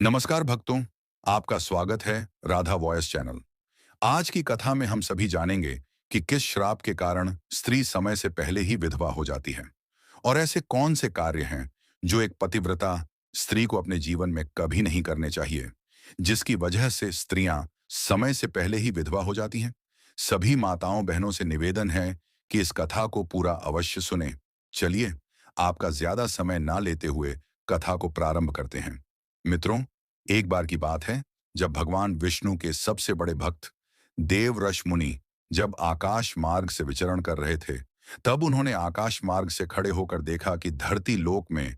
नमस्कार भक्तों, आपका स्वागत है राधा वॉयस चैनल। आज की कथा में हम सभी जानेंगे कि किस श्राप के कारण स्त्री समय से पहले ही विधवा हो जाती है और ऐसे कौन से कार्य हैं जो एक पतिव्रता स्त्री को अपने जीवन में कभी नहीं करने चाहिए, जिसकी वजह से स्त्रियां समय से पहले ही विधवा हो जाती हैं। सभी माताओं बहनों से निवेदन है कि इस कथा को पूरा अवश्य सुने। चलिए, आपका ज्यादा समय ना लेते हुए कथा को प्रारंभ करते हैं। मित्रों, एक बार की बात है जब भगवान विष्णु के सबसे बड़े भक्त देवऋषि मुनि जब आकाश मार्ग से विचरण कर रहे थे, तब उन्होंने आकाश मार्ग से खड़े होकर देखा कि धरती लोक में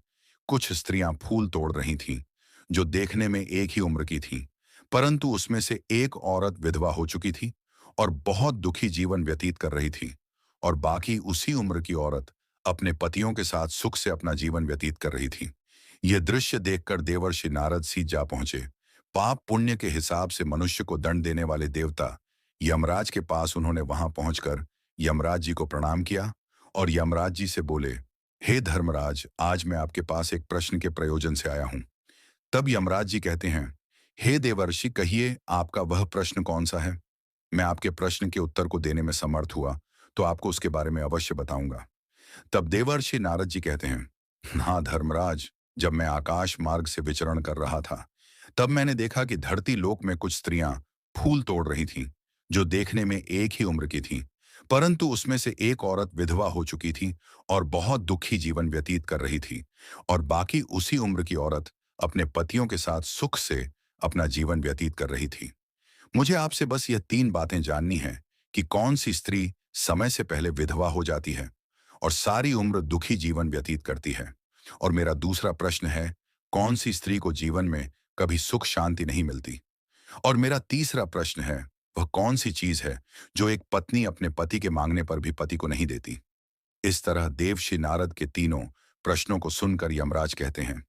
कुछ स्त्रियां फूल तोड़ रही थीं, जो देखने में एक ही उम्र की थीं, परंतु उसमें से एक औरत विधवा हो चुकी थी और बहुत दुखी जीवन व्यतीत कर रही थी, और बाकी उसी उम्र की औरत अपने पतियों के साथ सुख से अपना जीवन व्यतीत कर रही थी। यह दृश्य देखकर देवर्षि नारद सीत जा पहुंचे। पाप पुण्य के हिसाब से मनुष्य को दंड देने वाले देवता यमराज के पास उन्होंने वहां पहुंचकर यमराज जी को प्रणाम किया और यमराज जी से बोले, हे धर्मराज, आज मैं आपके पास एक प्रश्न के प्रयोजन से आया हूं। तब यमराज जी कहते हैं, हे देवर्षि, कहिए आपका वह प्रश्न कौन सा है। मैं आपके प्रश्न के उत्तर को देने में समर्थ हुआ तो आपको उसके बारे में अवश्य बताऊंगा। तब देवर्षि नारद जी कहते हैं, हाँ धर्मराज, जब मैं आकाश मार्ग से विचरण कर रहा था, तब मैंने देखा कि धरती लोक में कुछ स्त्रियां फूल तोड़ रही थीं, जो देखने में एक ही उम्र की थीं, परंतु उसमें से एक औरत विधवा हो चुकी थी और बहुत दुखी जीवन व्यतीत कर रही थी, और बाकी उसी उम्र की औरत अपने पतियों के साथ सुख से अपना जीवन व्यतीत कर रही थी। मुझे आपसे बस यह तीन बातें जाननी है कि कौन सी स्त्री समय से पहले विधवा हो जाती है और सारी उम्र दुखी जीवन व्यतीत करती है। और मेरा दूसरा प्रश्न है, कौन सी स्त्री को जीवन में कभी सुख शांति नहीं मिलती। और मेरा तीसरा प्रश्न है, वह कौन सी चीज है जो एक पत्नी अपने पति के मांगने पर भी पति को नहीं देती। इस तरह देवश्री नारद के तीनों प्रश्नों को सुनकर यमराज कहते हैं,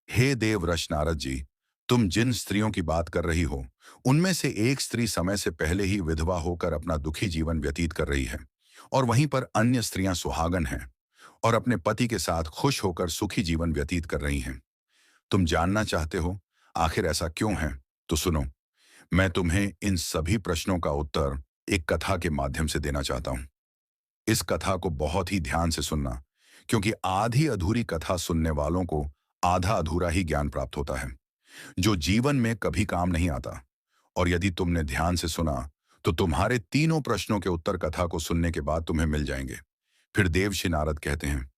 हे देवऋषि नारद जी, तुम जिन स्त्रियों की बात कर रही हो, उनमें से एक स्त्री समय से पहले ही विधवा होकर अपना दुखी जीवन व्यतीत कर रही है, और वहीं पर अन्य स्त्रियां सुहागन हैं और अपने पति के साथ खुश होकर सुखी जीवन व्यतीत कर रही हैं। तुम जानना चाहते हो आखिर ऐसा क्यों है? तो सुनो, मैं तुम्हें इन सभी प्रश्नों का उत्तर एक कथा के माध्यम से देना चाहता हूं। इस कथा को बहुत ही ध्यान से सुनना, क्योंकि आधी अधूरी कथा सुनने वालों को आधा अधूरा ही ज्ञान प्राप्त होता है, जो जीवन में कभी काम नहीं आता। और यदि तुमने ध्यान से सुना, तो तुम्हारे तीनों प्रश्नों के उत्तर कथा को सुनने के बाद तुम्हें मिल जाएंगे। फिर देवश्री नारद कहते हैं,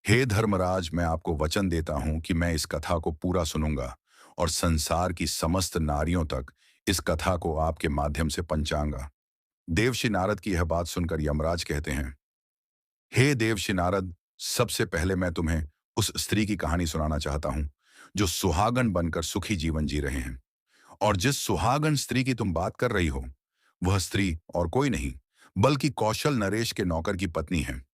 हे धर्मराज, मैं आपको वचन देता हूं कि मैं इस कथा को पूरा सुनूंगा और संसार की समस्त नारियों तक इस कथा को आपके माध्यम से पहुंचाऊंगा। देवश्री नारद की यह बात सुनकर यमराज कहते हैं, हे देवश्री नारद, सबसे पहले मैं तुम्हें उस स्त्री की कहानी सुनाना चाहता हूं जो सुहागन बनकर सुखी जीवन जी रहे हैं। और जिस सुहागन स्त्री की तुम बात कर रही हो, वह स्त्री और कोई नहीं बल्कि कौशल नरेश के नौकर की पत्नी है।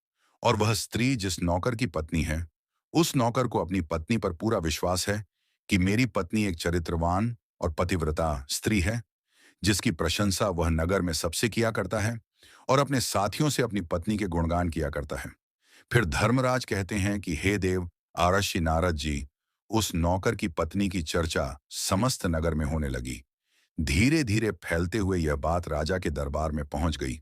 और वह स्त्री जिस नौकर की पत्नी है, उस नौकर को अपनी पत्नी पर पूरा विश्वास है कि मेरी पत्नी एक चरित्रवान और पतिव्रता स्त्री है, जिसकी प्रशंसा वह नगर में सबसे किया करता है और अपने साथियों से अपनी पत्नी के गुणगान किया करता है। फिर धर्मराज कहते हैं कि हे देव आरषि नारद जी, उस नौकर की पत्नी की चर्चा समस्त नगर में होने लगी। धीरे धीरे फैलते हुए यह बात राजा के दरबार में पहुंच गई,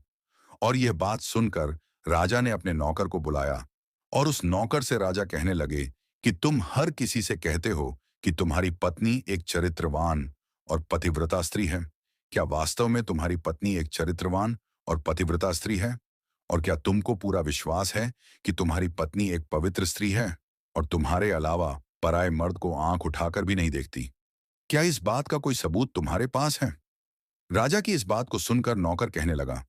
और यह बात सुनकर राजा ने अपने नौकर को बुलाया और उस नौकर से राजा कहने लगे कि तुम हर किसी से कहते हो कि तुम्हारी पत्नी एक चरित्रवान और पतिव्रता स्त्री है। क्या वास्तव में तुम्हारी पत्नी एक चरित्रवान और पतिव्रता स्त्री है? और क्या तुमको पूरा विश्वास है कि तुम्हारी पत्नी एक पवित्र स्त्री है और तुम्हारे अलावा पराये मर्द को आंख उठाकर भी नहीं देखती? क्या इस बात का कोई सबूत तुम्हारे पास है? राजा की इस बात को सुनकर नौकर कहने लगा,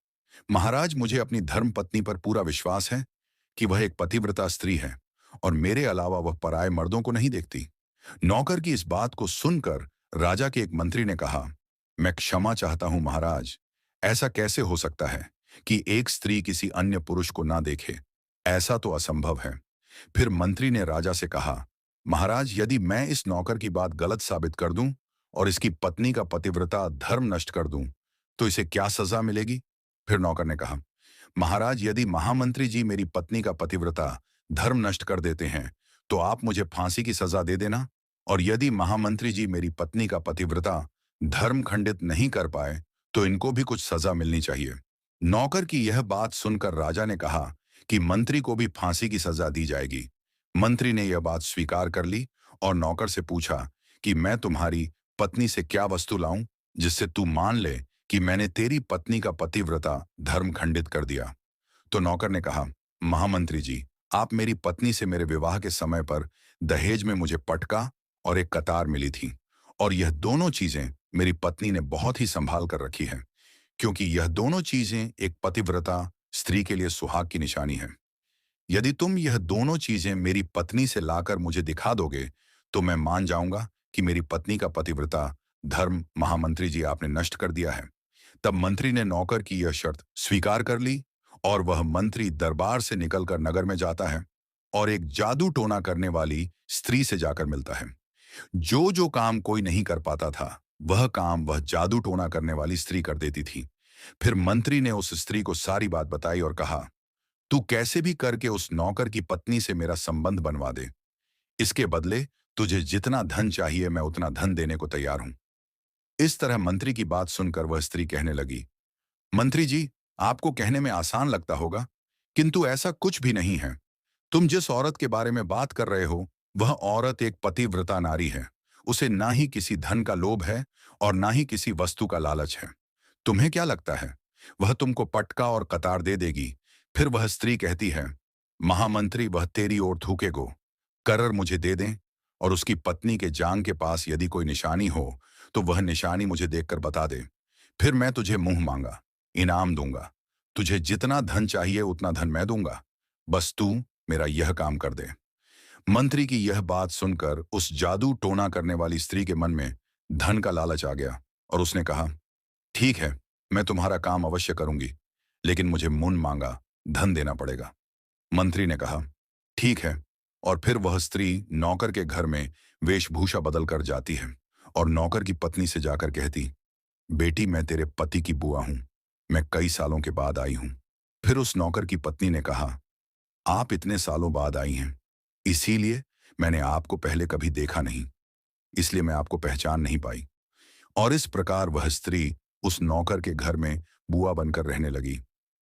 महाराज, मुझे अपनी धर्म पत्नी पर पूरा विश्वास है कि वह एक पतिव्रता स्त्री है और मेरे अलावा वह पराये मर्दों को नहीं देखती। नौकर की इस बात को सुनकर राजा के एक मंत्री ने कहा, मैं क्षमा चाहता हूं महाराज, ऐसा कैसे हो सकता है कि एक स्त्री किसी अन्य पुरुष को ना देखे? ऐसा तो असंभव है। फिर मंत्री ने राजा से कहा, महाराज, यदि मैं इस नौकर की बात गलत साबित कर दूं और इसकी पत्नी का पतिव्रता धर्म नष्ट कर दूं, तो इसे क्या सजा मिलेगी? फिर नौकर ने कहा, महाराज, यदि महामंत्री जी मेरी पत्नी का पतिव्रता धर्म नष्ट कर देते हैं, तो आप मुझे फांसी की सजा दे देना और यदि महामंत्री जी मेरी पत्नी का पतिव्रता धर्म खंडित नहीं कर पाए तो इनको भी कुछ सजा मिलनी चाहिए। नौकर की यह बात सुनकर राजा ने कहा कि मंत्री को भी फांसी की सजा दी जाएगी। मंत्री ने यह बात स्वीकार कर ली और नौकर से पूछा कि मैं तुम्हारी पत्नी से क्या वस्तु लाऊं जिससे तू मान ले कि मैंने तेरी पत्नी का पतिव्रता धर्म खंडित कर दिया। तो नौकर ने कहा, महामंत्री जी, आप मेरी पत्नी से मेरे विवाह के समय पर दहेज में मुझे पटका और एक कतार मिली थी, और यह दोनों चीजें मेरी पत्नी ने बहुत ही संभाल कर रखी है, क्योंकि यह दोनों चीजें एक पतिव्रता स्त्री के लिए सुहाग की निशानी है। यदि तुम यह दोनों चीजें मेरी पत्नी से लाकर मुझे दिखा दोगे तो मैं मान जाऊंगा कि मेरी पत्नी का पतिव्रता धर्म महामंत्री जी आपने नष्ट कर दिया है। तब मंत्री ने नौकर की यह शर्त स्वीकार कर ली और वह मंत्री दरबार से निकलकर नगर में जाता है और एक जादू टोना करने वाली स्त्री से जाकर मिलता है। जो जो काम कोई नहीं कर पाता था वह काम वह जादू टोना करने वाली स्त्री कर देती थी। फिर मंत्री ने उस स्त्री को सारी बात बताई और कहा, तू कैसे भी करके उस नौकर की पत्नी से मेरा संबंध बनवा दे। इसके बदले तुझे जितना धन चाहिए मैं उतना धन देने को तैयार हूं। इस तरह मंत्री की बात सुनकर वह स्त्री कहने लगी, मंत्री जी, आपको कहने में आसान लगता होगा, किंतु ऐसा कुछ भी नहीं है। तुम जिस औरत के बारे में बात कर रहे हो वह औरत एक पतिव्रता नारी है। उसे ना ही किसी धन का लोभ है और ना ही किसी वस्तु का लालच है। तुम्हें क्या लगता है वह तुमको पटका और कतार दे देगी? फिर वह स्त्री कहती है, महामंत्री, वह तेरी ओर थूकेगो, करर मुझे दे दें, और उसकी पत्नी के जांग के पास यदि कोई निशानी हो तो वह निशानी मुझे देखकर बता दे। फिर मैं तुझे मुंह मांगा इनाम दूंगा। तुझे जितना धन चाहिए उतना धन मैं दूंगा, बस तू मेरा यह काम कर दे। मंत्री की यह बात सुनकर उस जादू टोना करने वाली स्त्री के मन में धन का लालच आ गया और उसने कहा, ठीक है, मैं तुम्हारा काम अवश्य करूंगी, लेकिन मुझे मुन मांगा धन देना पड़ेगा। मंत्री ने कहा, ठीक है, और फिर वह स्त्री नौकर के घर में वेशभूषा बदल कर जाती है और नौकर की पत्नी से जाकर कहती, बेटी, मैं तेरे पति की बुआ हूं, मैं कई सालों के बाद आई हूं। फिर उस नौकर की पत्नी ने कहा, आप इतने सालों बाद आई हैं, इसीलिए मैंने आपको पहले कभी देखा नहीं, इसलिए मैं आपको पहचान नहीं पाई। और इस प्रकार वह स्त्री उस नौकर के घर में बुआ बनकर रहने लगी।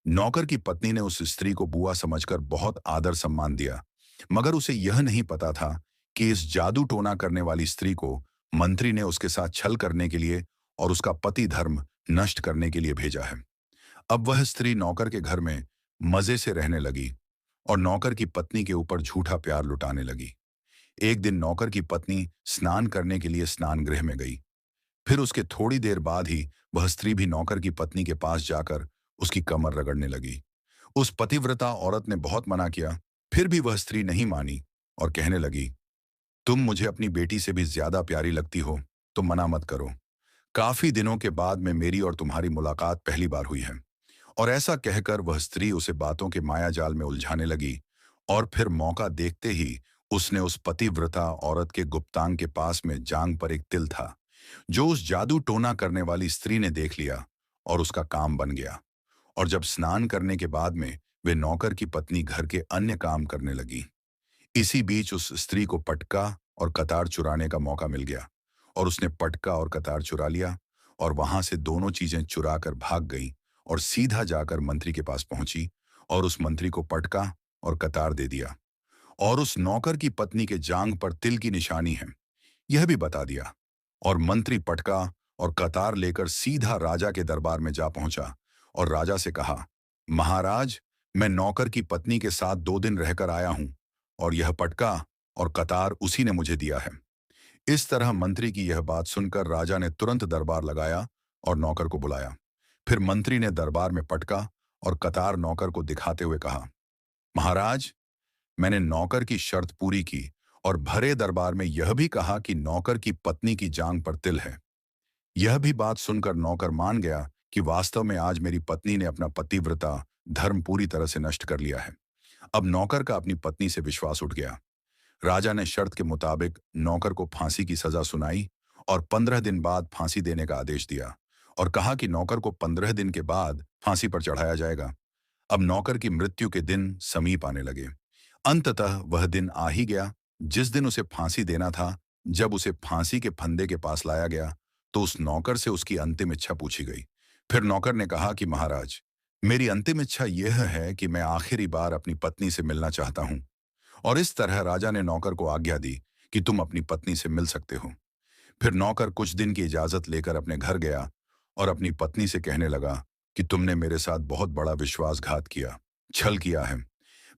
नौकर की पत्नी ने उस स्त्री को बुआ समझकर बहुत आदर सम्मान दिया, मगर उसे यह नहीं पता था कि इस जादू टोना करने वाली स्त्री को मंत्री ने उसके साथ छल करने के लिए और उसका पति धर्म नष्ट करने के लिए भेजा है। अब वह स्त्री नौकर के घर में मजे से रहने लगी और नौकर की पत्नी के ऊपर झूठा प्यार लुटाने लगी। एक दिन नौकर की पत्नी स्नान करने के लिए स्नान गृह में गई। फिर उसके थोड़ी देर बाद ही वह स्त्री भी नौकर की पत्नी के पास जाकर उसकी कमर रगड़ने लगी। उस पतिव्रता औरत ने बहुत मना किया, फिर भी वह स्त्री नहीं मानी और कहने लगी, तुम मुझे अपनी बेटी से भी ज्यादा प्यारी लगती हो तो मना मत करो। काफी दिनों के बाद में मेरी और तुम्हारी मुलाकात पहली बार हुई है। और ऐसा कहकर वह स्त्री उसे बातों के माया जाल में उलझाने लगी और फिर मौका देखते ही उसने उस पतिव्रता औरत के गुप्तांग के पास में जांग पर एक तिल था जो उस जादू टोना करने वाली स्त्री ने देख लिया और उसका काम बन गया। और जब स्नान करने के बाद में वे नौकर की पत्नी घर के अन्य काम करने लगी। इसी बीच उस स्त्री को पटका और कतार चुराने का मौका मिल गया और उसने पटका और कतार चुरा लिया और वहां से दोनों चीजें चुरा कर भाग गई और सीधा जाकर मंत्री के पास पहुंची और उस मंत्री को पटका और कतार दे दिया और उस नौकर की पत्नी के जांग पर तिल की निशानी है यह भी बता दिया। और मंत्री पटका और कतार लेकर सीधा राजा के दरबार में जा पहुंचा और राजा से कहा, महाराज, मैं नौकर की पत्नी के साथ 2 दिन रहकर आया हूं और यह पटका और कतार उसी ने मुझे दिया है। इस तरह मंत्री की यह बात सुनकर राजा ने तुरंत दरबार लगाया और नौकर को बुलाया। फिर मंत्री ने दरबार में पटका और कतार नौकर को दिखाते हुए कहा, महाराज, मैंने नौकर की शर्त पूरी की और भरे दरबार में यह भी कहा कि नौकर की पत्नी की जांग पर तिल है। यह भी बात सुनकर नौकर मान गया कि वास्तव में आज मेरी पत्नी ने अपना पतिव्रता धर्म पूरी तरह से नष्ट कर लिया है। अब नौकर का अपनी पत्नी से विश्वास उठ गया। राजा ने शर्त के मुताबिक नौकर को फांसी की सजा सुनाई और 15 दिन बाद फांसी देने का आदेश दिया और कहा कि नौकर को 15 दिन के बाद फांसी पर चढ़ाया जाएगा। अब नौकर की मृत्यु के दिन समीप आने लगे। अंततः वह दिन आ ही गया जिस दिन उसे फांसी देना था, जब उसे फांसी के फंदे के पास लाया गया तो उस नौकर से उसकी अंतिम इच्छा पूछी गई। फिर नौकर ने कहा कि महाराज, मेरी अंतिम इच्छा यह है कि मैं आखिरी बार अपनी पत्नी से मिलना चाहता हूं। और इस तरह राजा ने नौकर को आज्ञा दी कि तुम अपनी पत्नी से मिल सकते हो। फिर नौकर कुछ दिन की इजाजत लेकर अपने घर गया और अपनी पत्नी से कहने लगा कि तुमने मेरे साथ बहुत बड़ा विश्वासघात किया, छल किया है।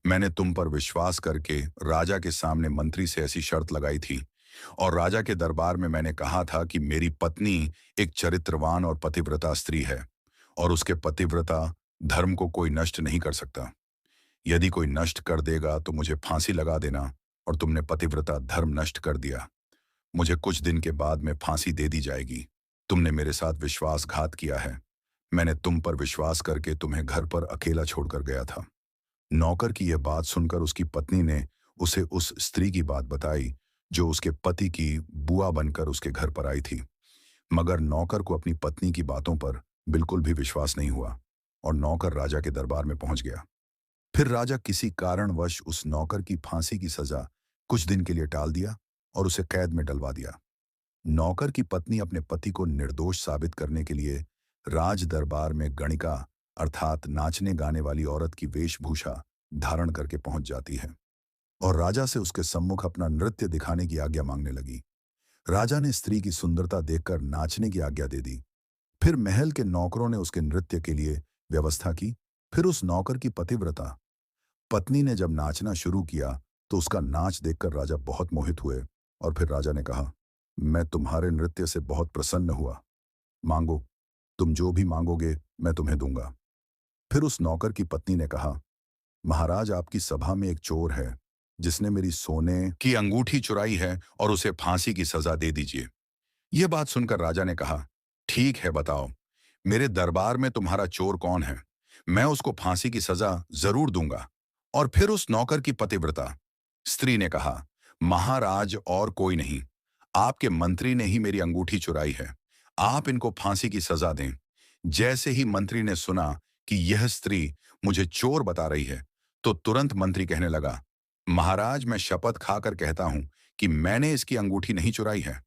मैंने तुम पर विश्वास करके राजा के सामने मंत्री से ऐसी शर्त लगाई थी और राजा के दरबार में मैंने कहा था कि मेरी पत्नी एक चरित्रवान और पतिव्रता स्त्री है और उसके पतिव्रता धर्म को कोई नष्ट नहीं कर सकता। यदि कोई नष्ट कर देगा तो मुझे फांसी लगा देना, और तुमने पतिव्रता धर्म नष्ट कर दिया। मुझे कुछ दिन के बाद में फांसी दे दी जाएगी। तुमने मेरे साथ विश्वासघात किया है। मैंने तुम पर विश्वास करके तुम्हें घर पर अकेला छोड़कर गया था। नौकर की यह बात सुनकर उसकी पत्नी ने उसे उस स्त्री की बात बताई जो उसके पति की बुआ बनकर उसके घर पर आई थी। मगर नौकर को अपनी पत्नी की बातों पर बिल्कुल भी विश्वास नहीं हुआ और नौकर राजा के दरबार में पहुंच गया। फिर राजा किसी कारणवश उस नौकर की फांसी की सजा कुछ दिन के लिए टाल दिया और उसे कैद में डलवा दिया। नौकर की पत्नी अपने पति को निर्दोष साबित करने के लिए राज दरबार में गणिका अर्थात नाचने गाने वाली औरत की वेशभूषा धारण करके पहुंच जाती है और राजा से उसके सम्मुख अपना नृत्य दिखाने की आज्ञा मांगने लगी। राजा ने स्त्री की सुंदरता देखकर नाचने की आज्ञा दे दी। फिर महल के नौकरों ने उसके नृत्य के लिए व्यवस्था की। फिर उस नौकर की पतिव्रता पत्नी ने जब नाचना शुरू किया तो उसका नाच देखकर राजा बहुत मोहित हुए और फिर राजा ने कहा, मैं तुम्हारे नृत्य से बहुत प्रसन्न हुआ। मांगो, तुम जो भी मांगोगे मैं तुम्हें दूंगा। फिर उस नौकर की पत्नी ने कहा, महाराज, आपकी सभा में एक चोर है जिसने मेरी सोने की अंगूठी चुराई है और उसे फांसी की सजा दे दीजिए। यह बात सुनकर राजा ने कहा, ठीक है, बताओ मेरे दरबार में तुम्हारा चोर कौन है, मैं उसको फांसी की सजा जरूर दूंगा। और फिर उस नौकर की पतिव्रता स्त्री ने कहा, महाराज, और कोई नहीं, आपके मंत्री ने ही मेरी अंगूठी चुराई है, आप इनको फांसी की सजा दें। जैसे ही मंत्री ने सुना कि यह स्त्री मुझे चोर बता रही है तो तुरंत मंत्री कहने लगा, महाराज, मैं शपथ खाकर कहता हूं कि मैंने इसकी अंगूठी नहीं चुराई है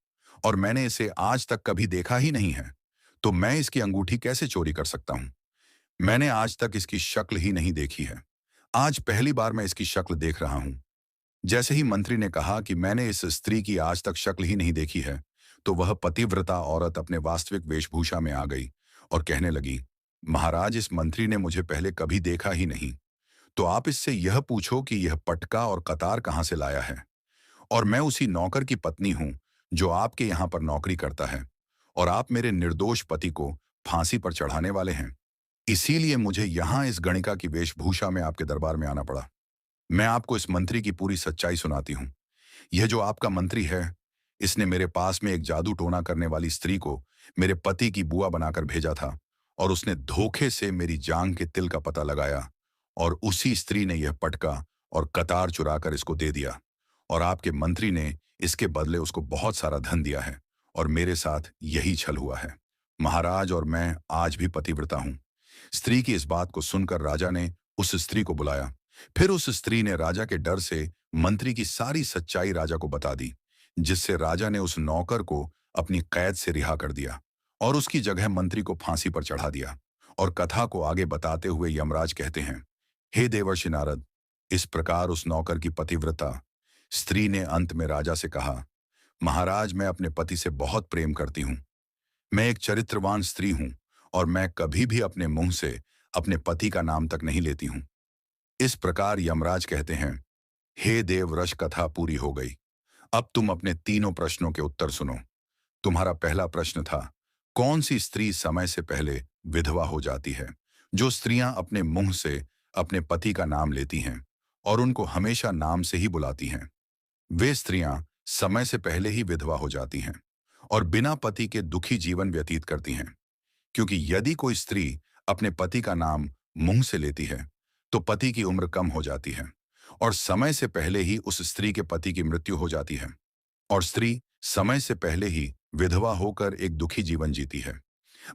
और मैंने इसे आज तक कभी देखा ही नहीं है, तो मैं इसकी अंगूठी कैसे चोरी कर सकता हूं। मैंने आज तक इसकी शक्ल ही नहीं देखी है, आज पहली बार मैं इसकी शक्ल देख रहा हूं। जैसे ही मंत्री ने कहा कि मैंने इस स्त्री की आज तक शक्ल ही नहीं देखी है, तो वह पतिव्रता औरत अपने वास्तविक वेशभूषा में आ गई और कहने लगी, महाराज, इस मंत्री ने मुझे पहले कभी देखा ही नहीं, तो आप इससे यह पूछो कि यह पटका और कतार कहां से लाया है। और मैं उसी नौकर की पत्नी हूं जो आपके यहां पर नौकरी करता है और आप मेरे निर्दोष पति को फांसी पर चढ़ाने वाले हैं। इसीलिए मुझे यहां इस गणिका की वेशभूषा में आपके दरबार में आना पड़ा। मैं आपको इस मंत्री की पूरी सच्चाई सुनाती हूँ। यह जो आपका मंत्री है, इसने मेरे पास में एक जादू टोना करने वाली स्त्री को मेरे पति की बुआ बनाकर भेजा था और उसने धोखे से मेरी जांग के तिल का पता लगाया और उसी स्त्री ने यह पटका और कतार चुराकर इसको दे दिया और आपके मंत्री ने इसके बदले उसको बहुत सारा धन दिया है और मेरे साथ यही छल हुआ है। महाराज, और मैं आज भी पतिव्रता हूं। स्त्री की इस बात को सुनकर राजा ने उस स्त्री को बुलाया। फिर उस स्त्री ने राजा के डर से मंत्री की सारी सच्चाई राजा को बता दी, जिससे राजा ने उस नौकर को अपनी कैद से रिहा कर दिया और उसकी जगह मंत्री को फांसी पर चढ़ा दिया। और कथा को आगे बताते हुए यमराज कहते हैं, हे देवर्षि नारद, इस प्रकार उस नौकर की पतिव्रता स्त्री ने अंत में राजा से कहा, महाराज, मैं अपने पति से बहुत प्रेम करती हूँ। मैं एक चरित्रवान स्त्री हूँ और मैं कभी भी अपने मुंह से अपने पति का नाम तक नहीं लेती हूँ। इस प्रकार यमराज कहते हैं, हे देव, रश कथा पूरी हो गई। अब तुम अपने तीनों प्रश्नों के उत्तर सुनो। तुम्हारा पहला प्रश्न था, कौन सी स्त्री समय से पहले विधवा हो जाती है। जो स्त्रियां अपने मुंह से अपने पति का नाम लेती हैं और उनको हमेशा नाम से ही बुलाती हैं, वे स्त्रियां समय से पहले ही विधवा हो जाती हैं और बिना पति के दुखी जीवन व्यतीत करती हैं। क्योंकि यदि कोई स्त्री अपने पति का नाम मुंह से लेती है तो पति की उम्र कम हो जाती है और समय से पहले ही उस स्त्री के पति की मृत्यु हो जाती है और स्त्री समय से पहले ही विधवा होकर एक दुखी जीवन जीती है।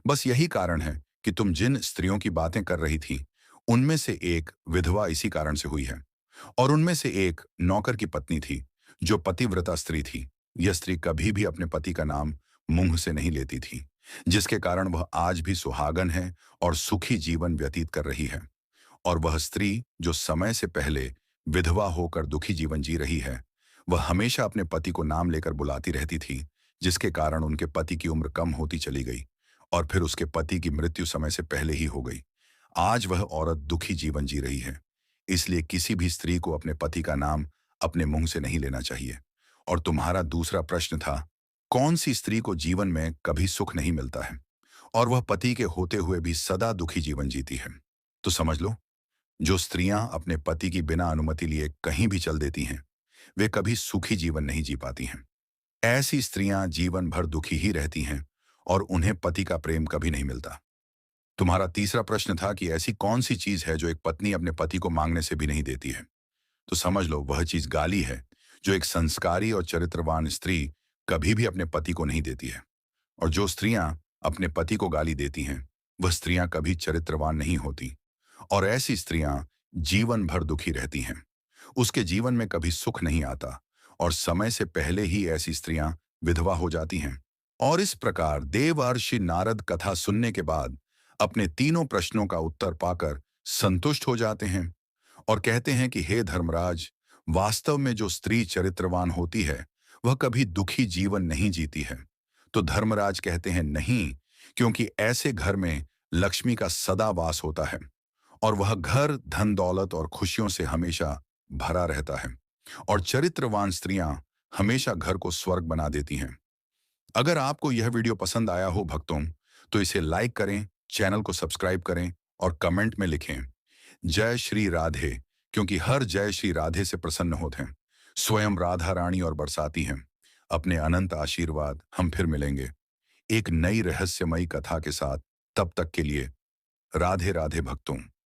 बस यही कारण है कि तुम जिन स्त्रियों की बातें कर रही थी, उनमें से एक विधवा इसी कारण से हुई है और उनमें से एक नौकर की पत्नी थी जो पतिव्रता स्त्री थी। यह स्त्री कभी भी अपने पति का नाम मुंह से नहीं लेती थी, जिसके कारण वह आज भी सुहागन है और सुखी जीवन व्यतीत कर रही है। और वह स्त्री जो समय से पहले विधवा होकर दुखी जीवन जी रही है, वह हमेशा अपने पति को नाम लेकर बुलाती रहती थी, जिसके कारण उनके पति की उम्र कम होती चली गई और फिर उसके पति की मृत्यु समय से पहले ही हो गई। आज वह औरत दुखी जीवन जी रही है। इसलिए किसी भी स्त्री को अपने पति का नाम अपने मुंह से नहीं लेना चाहिए। और तुम्हारा दूसरा प्रश्न था, कौन सी स्त्री को जीवन में कभी सुख नहीं मिलता है और वह पति के होते हुए भी सदा दुखी जीवन जीती है? तो समझ लो, जो स्त्रियां अपने पति की बिना अनुमति लिए कहीं भी चल देती हैं, वे कभी सुखी जीवन नहीं जी पाती हैं। ऐसी स्त्रियां जीवन भर दुखी ही रहती हैं और उन्हें पति का प्रेम कभी नहीं मिलता। तुम्हारा तीसरा प्रश्न था कि ऐसी कौन सी चीज है जो एक पत्नी अपने पति को मांगने से भी नहीं देती है? तो समझ लो, वह चीज गाली है, जो एक संस्कारी और चरित्रवान स्त्री कभी भी अपने पति को नहीं देती है। और जो स्त्रियां अपने पति को गाली देती हैं, वह स्त्रियां कभी चरित्रवान नहीं होती और ऐसी स्त्रियां जीवन भर दुखी रहती हैं। उसके जीवन में कभी सुख नहीं आता और समय से पहले ही ऐसी स्त्रियां विधवा हो जाती हैं। और इस प्रकार देवर्षि नारद कथा सुनने के बाद अपने तीनों प्रश्नों का उत्तर पाकर संतुष्ट हो जाते हैं और कहते हैं कि हे धर्मराज, वास्तव में जो स्त्री चरित्रवान होती है, वह कभी दुखी जीवन नहीं जीती है। तो धर्मराज कहते हैं नहीं, क्योंकि ऐसे घर में लक्ष्मी का सदा वास होता है और वह घर धन दौलत और खुशियों से हमेशा भरा रहता है। और चरित्रवान स्त्रियां हमेशा घर को स्वर्ग बना देती हैं। अगर आपको यह वीडियो पसंद आया हो भक्तों, तो इसे लाइक करें, चैनल को सब्सक्राइब करें और कमेंट में लिखें जय श्री राधे, क्योंकि हर जय श्री राधे से प्रसन्न होते हैं। स्वयं राधा रानी और बरसाती हैं अपने अनंत आशीर्वाद। हम फिर मिलेंगे एक नई रहस्यमयी कथा के साथ। तब तक के लिए राधे राधे भक्तों।